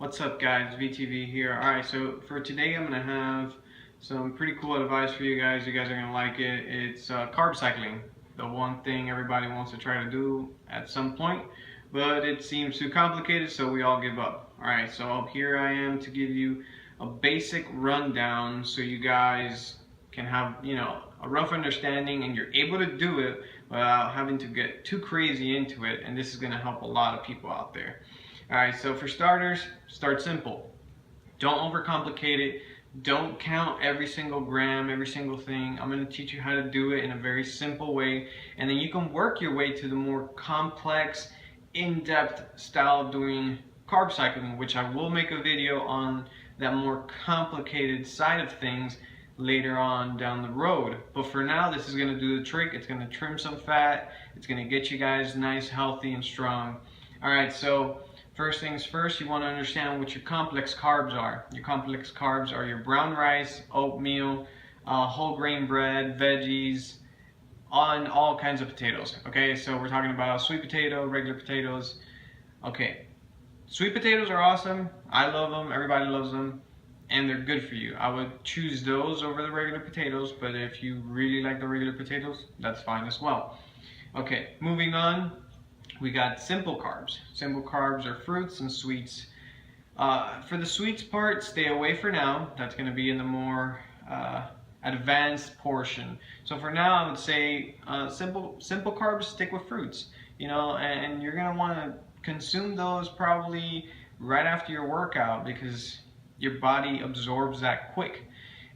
What's up guys, VTV here. Alright, so for today I'm going to have some pretty cool advice for you guys. You guys are going to like it. It's carb cycling, the one thing everybody wants to try to do at some point, but it seems too complicated, so we all give up. Alright, so here I am to give you a basic rundown so you guys can have, a rough understanding and you're able to do it without having to get too crazy into it, and this is going to help a lot of people out there. Alright, so for starters, start simple. Don't overcomplicate it. Don't count every single gram, every single thing. I'm going to teach you how to do it in a very simple way, and then you can work your way to the more complex, in-depth style of doing carb cycling, which I will make a video on that more complicated side of things later on down the road. But for now, this is going to do the trick. It's going to trim some fat. It's going to get you guys nice, healthy, and strong. Alright, so first things first, you want to understand what your complex carbs are. Your complex carbs are your brown rice, oatmeal, whole grain bread, veggies, on all kinds of potatoes. Okay, so we're talking about sweet potato, regular potatoes. Okay, sweet potatoes are awesome. I love them. Everybody loves them. And they're good for you. I would choose those over the regular potatoes, but if you really like the regular potatoes, that's fine as well. Okay, moving on. We got simple carbs. Simple carbs are fruits and sweets. For the sweets part, stay away for now. That's going to be in the more advanced portion. So for now, I would say simple carbs, stick with fruits. And you're going to want to consume those probably right after your workout because your body absorbs that quick.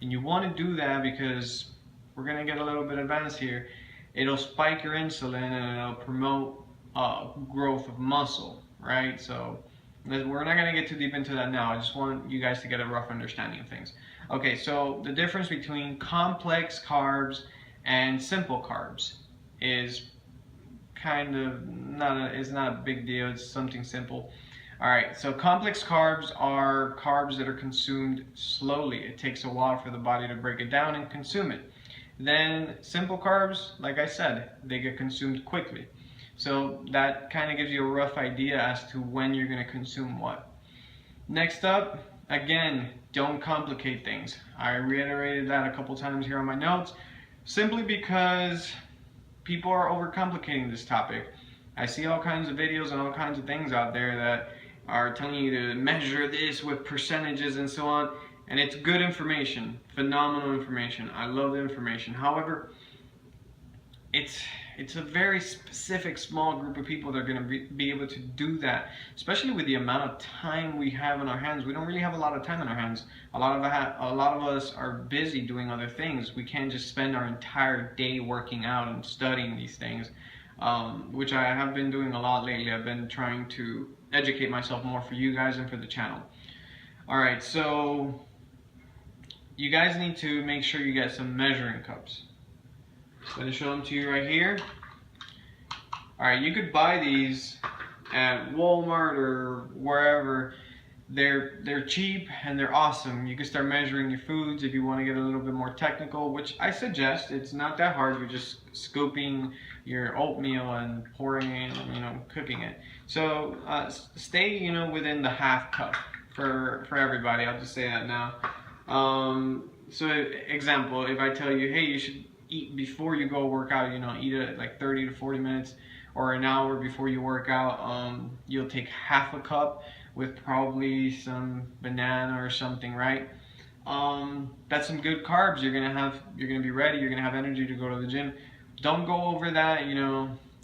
And you want to do that because we're going to get a little bit advanced here. It'll spike your insulin and it'll promote growth of muscle, right? So we're not going to get too deep into that now. I just want you guys to get a rough understanding of things. Okay, so the difference between complex carbs and simple carbs is kind of not a big deal. It's something simple. Alright, so complex carbs are carbs that are consumed slowly. It takes a while for the body to break it down and consume it. Then simple carbs, like I said, they get consumed quickly. So that kind of gives you a rough idea as to when you're going to consume what. Next up, again, don't complicate things. I reiterated that a couple times here on my notes, simply because people are overcomplicating this topic. I see all kinds of videos and all kinds of things out there that are telling you to measure this with percentages and so on, and it's good information, phenomenal information. I love the information. However, it's a very specific small group of people that are going to be able to do that, especially with the amount of time we have in our hands. We don't really have a lot of time in our hands. A lot of us are busy doing other things. We can't just spend our entire day working out and studying these things, which I have been doing a lot lately. I've been trying to educate myself more for you guys and for the channel. Alright, so you guys need to make sure you get some measuring cups. I'm going to show them to you right here. Alright, you could buy these at Walmart or wherever. They're cheap and they're awesome. You can start measuring your foods if you want to get a little bit more technical, which I suggest. It's not that hard. You're just scooping your oatmeal and pouring it, cooking it. So stay, within the half cup for everybody. I'll just say that now. So example, if I tell you, hey, you should eat before you go work out, eat it like 30 to 40 minutes or an hour before you work out, you'll take half a cup with probably some banana or something, right? That's some good carbs. You're gonna be ready, you're gonna have energy to go to the gym. Don't go over that,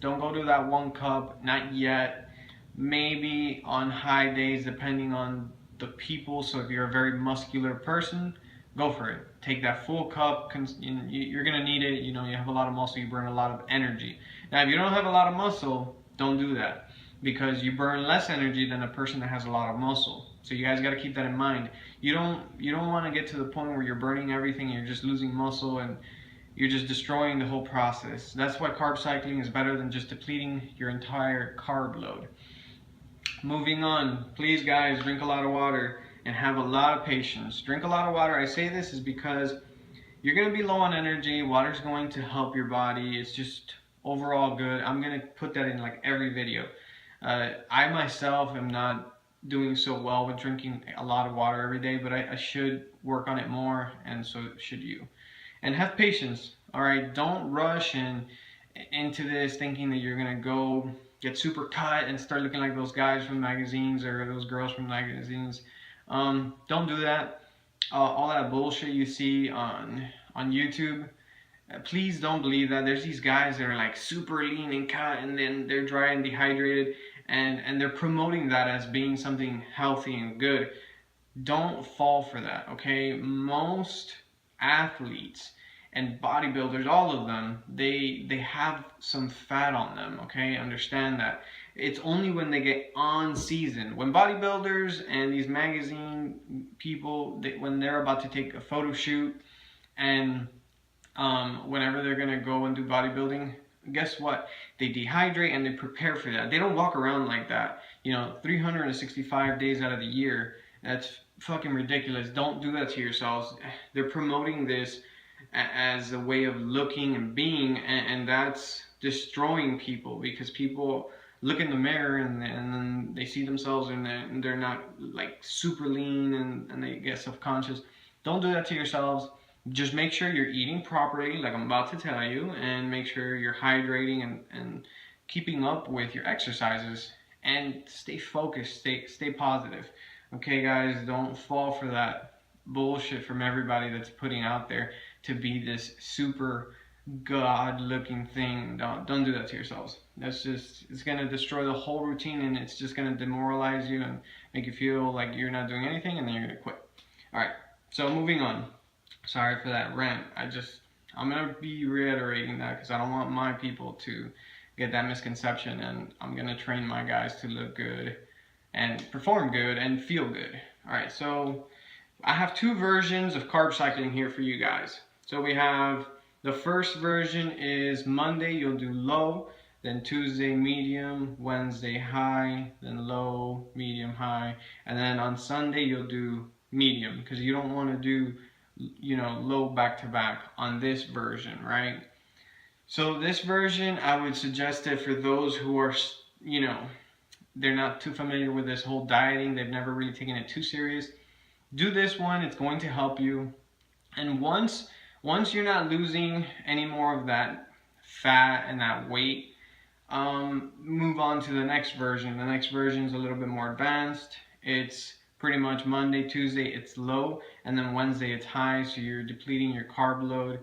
don't go to that 1 cup, not yet. Maybe on high days, depending on the people. So if you're a very muscular person, go for it. Take that full cup. You're gonna need it. You have a lot of muscle, you burn a lot of energy. Now if you don't have a lot of muscle, don't do that, because you burn less energy than a person that has a lot of muscle. So you guys got to keep that in mind. You don't want to get to the point where you're burning everything, you're just losing muscle, and you're just destroying the whole process. That's why carb cycling is better than just depleting your entire carb load. Moving on, please guys, drink a lot of water and have a lot of patience. Drink a lot of water. I say this is because you're going to be low on energy. Water's going to help your body. It's just overall good. I'm going to put that in like every video. I myself am not doing so well with drinking a lot of water every day, but I should work on it more, and so should you. And have patience. All right, don't rush and into this thinking that you're gonna go get super cut and start looking like those guys from magazines or those girls from magazines. Don't do that. All that bullshit you see on YouTube. Please don't believe that. There's these guys that are like super lean and cut, and then they're dry and dehydrated, and they're promoting that as being something healthy and good. Don't fall for that, okay? Most athletes and bodybuilders, all of them, they have some fat on them, okay? Understand that. It's only when they get on season, when bodybuilders and these magazine people, when they're about to take a photo shoot, and whenever they're gonna go and do bodybuilding, guess what? They dehydrate and they prepare for that. They don't walk around like that, 365 days out of the year. That's fucking ridiculous. Don't do that to yourselves. They're promoting this as a way of looking and being, and that's destroying people, because people look in the mirror and then they see themselves and they're not like super lean, and they get self-conscious. Don't do that to yourselves. Just make sure you're eating properly, like I'm about to tell you, and make sure you're hydrating and keeping up with your exercises, and stay focused, stay positive. Okay, guys, don't fall for that bullshit from everybody that's putting out there to be this super god-looking thing. Don't do that to yourselves. It's gonna destroy the whole routine, and it's just gonna demoralize you and make you feel like you're not doing anything, and then you're gonna quit. All right, so moving on. Sorry for that rant. I'm gonna be reiterating that because I don't want my people to get that misconception, and I'm gonna train my guys to look good and perform good and feel good. All right, so I have two versions of carb cycling here for you guys. So we have the first version is Monday you'll do low, then Tuesday medium, Wednesday high, then low, medium, high, and then on Sunday you'll do medium, because you don't want to do low back to back on this version, right? So this version, I would suggest it for those who are, they're not too familiar with this whole dieting. They've never really taken it too serious. Do this one. It's going to help you. And once you're not losing any more of that fat and that weight, move on to the next version. The next version is a little bit more advanced. It's pretty much Monday, Tuesday, it's low, and then Wednesday, it's high, so you're depleting your carb load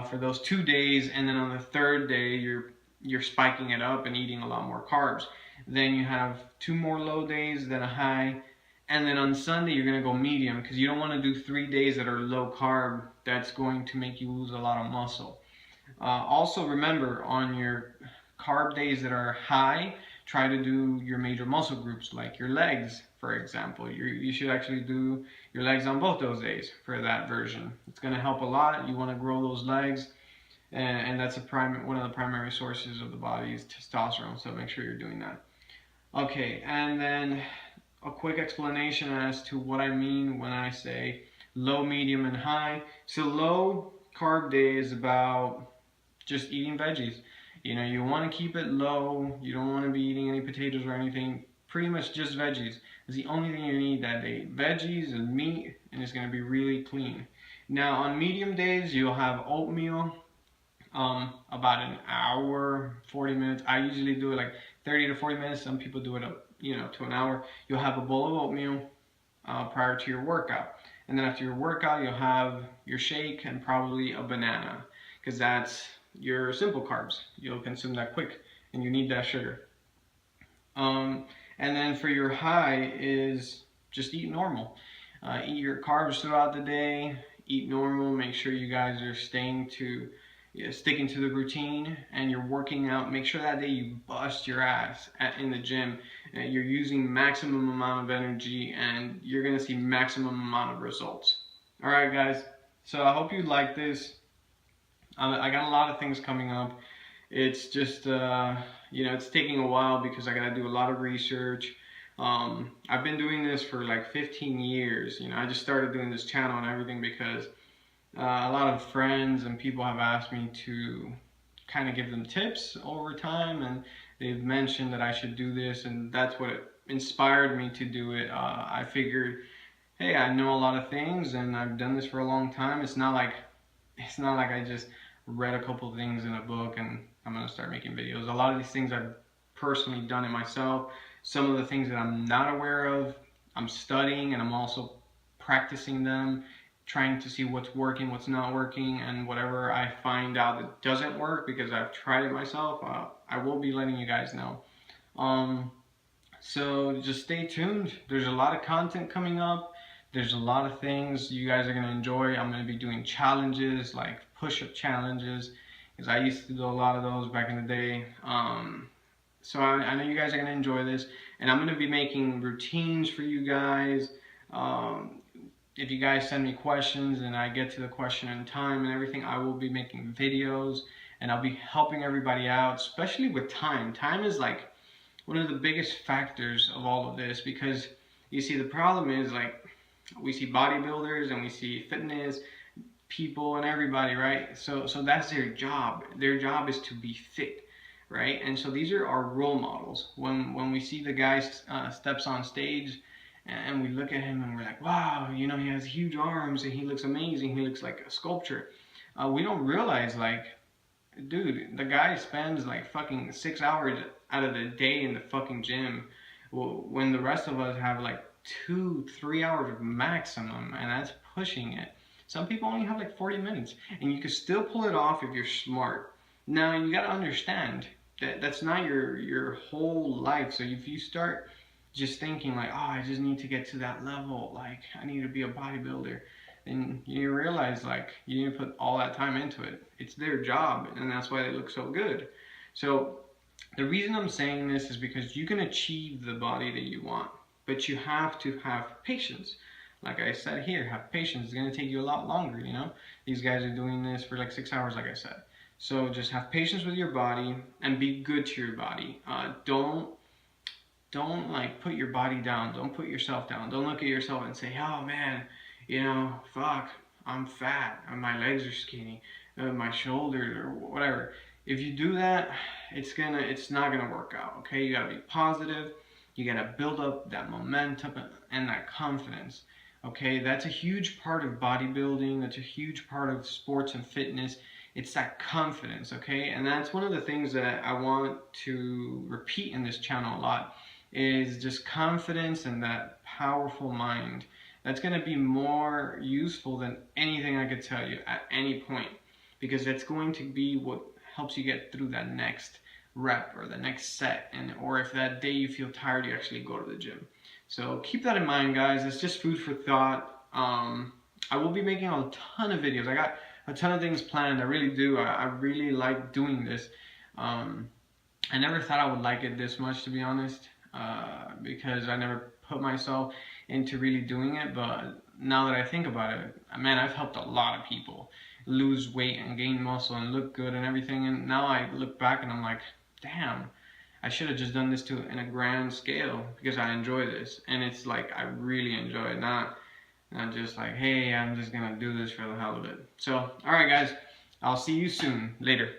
for those 2 days, and then on the third day, you're spiking it up and eating a lot more carbs. Then you have 2 more low days, then a high, and then on Sunday, you're going to go medium, because you don't want to do 3 days that are low carb. That's going to make you lose a lot of muscle. Also, remember, on your carb days that are high, try to do your major muscle groups, like your legs, for example. You should actually do your legs on both those days for that version. It's going to help a lot. You want to grow those legs, and that's one of the primary sources of the body's testosterone, so make sure you're doing that. Okay, and then a quick explanation as to what I mean when I say low, medium, and high. So low carb day is about just eating veggies. You want to keep it low. You don't want to be eating any potatoes or anything. Pretty much just veggies. It's the only thing you need that day. Veggies and meat, and it's going to be really clean. Now, on medium days, you'll have oatmeal, about an hour, 40 minutes. I usually do it like 30 to 40 minutes. Some people do it up, to an hour. You'll have a bowl of oatmeal prior to your workout. And then after your workout, you'll have your shake and probably a banana, because that's your simple carbs. You'll consume that quick, and you need that sugar. And then for your high is just eat normal. Eat your carbs throughout the day. Eat normal. Make sure you guys are sticking to the routine, and you're working out. Make sure that day you bust your ass in the gym. You're using maximum amount of energy, and you're gonna see maximum amount of results. All right, guys. So I hope you like this. I got a lot of things coming up. It's just, it's taking a while because I got to do a lot of research. I've been doing this for like 15 years. I just started doing this channel and everything because a lot of friends and people have asked me to kind of give them tips over time, and they've mentioned that I should do this, and that's what inspired me to do it. I figured, hey, I know a lot of things and I've done this for a long time. It's not like I just read a couple of things in a book and I'm gonna start making videos. A lot of these things I've personally done it myself. Some of the things that I'm not aware of, I'm studying, and I'm also practicing them, trying to see what's working, what's not working, and whatever I find out that doesn't work because I've tried it myself, I will be letting you guys know. Um, so just stay tuned. There's a lot of content coming up. There's a lot of things you guys are going to enjoy. I'm going to be doing challenges like push-up challenges because I used to do a lot of those back in the day. So I know you guys are going to enjoy this, and I'm going to be making routines for you guys. If you guys send me questions and I get to the question in time and everything, I will be making videos and I'll be helping everybody out, especially with time. Time is like one of the biggest factors of all of this, because you see, the problem is, like, we see bodybuilders and we see fitness people and everybody, right? So that's their job. Their job is to be fit, right? And so these are our role models. When we see the guy steps on stage and we look at him and we're like, wow, you know, he has huge arms and he looks amazing, he looks like a sculpture. We don't realize, like, dude, the guy spends like fucking 6 hours out of the day in the fucking gym, when the rest of us have like 2-3 hours maximum, and that's pushing it. Some people only have like 40 minutes, and you can still pull it off if you're smart. Now, you got to understand that that's not your whole life. So if you start just thinking like, oh, I just need to get to that level, like I need to be a bodybuilder, then you realize like you need to put all that time into it. It's their job, and that's why they look so good. So the reason I'm saying this is because you can achieve the body that you want, but you have to have patience. Like I said here, have patience. It's going to take you a lot longer, you know? These guys are doing this for like 6 hours, like I said. So just have patience with your body and be good to your body. Don't like put your body down. Don't put yourself down. Don't look at yourself and say, oh man, you know, fuck, I'm fat, and my legs are skinny, my shoulders or whatever. If you do that, it's not gonna work out. Okay, you gotta be positive. You gotta build up that momentum and that confidence. Okay, that's a huge part of bodybuilding. That's a huge part of sports and fitness. It's that confidence. Okay, and that's one of the things that I want to repeat in this channel a lot, is just confidence and that powerful mind. That's going to be more useful than anything I could tell you at any point, because that's going to be what helps you get through that next rep or the next set, or if that day you feel tired, you actually go to the gym. So keep that in mind, guys. It's just food for thought. I will be making a ton of videos. I got a ton of things planned. I really do. I really like doing this. I never thought I would like it this much, to be honest, because I never put myself into really doing it. But now that I think about it, man, I've helped a lot of people lose weight and gain muscle and look good and everything. And now I look back and I'm like, damn, I should have just done this in a grand scale, because I enjoy this. And it's like, I really enjoy it, not just like, hey, I'm just gonna do this for the hell of it. So, all right, guys, I'll see you soon. Later.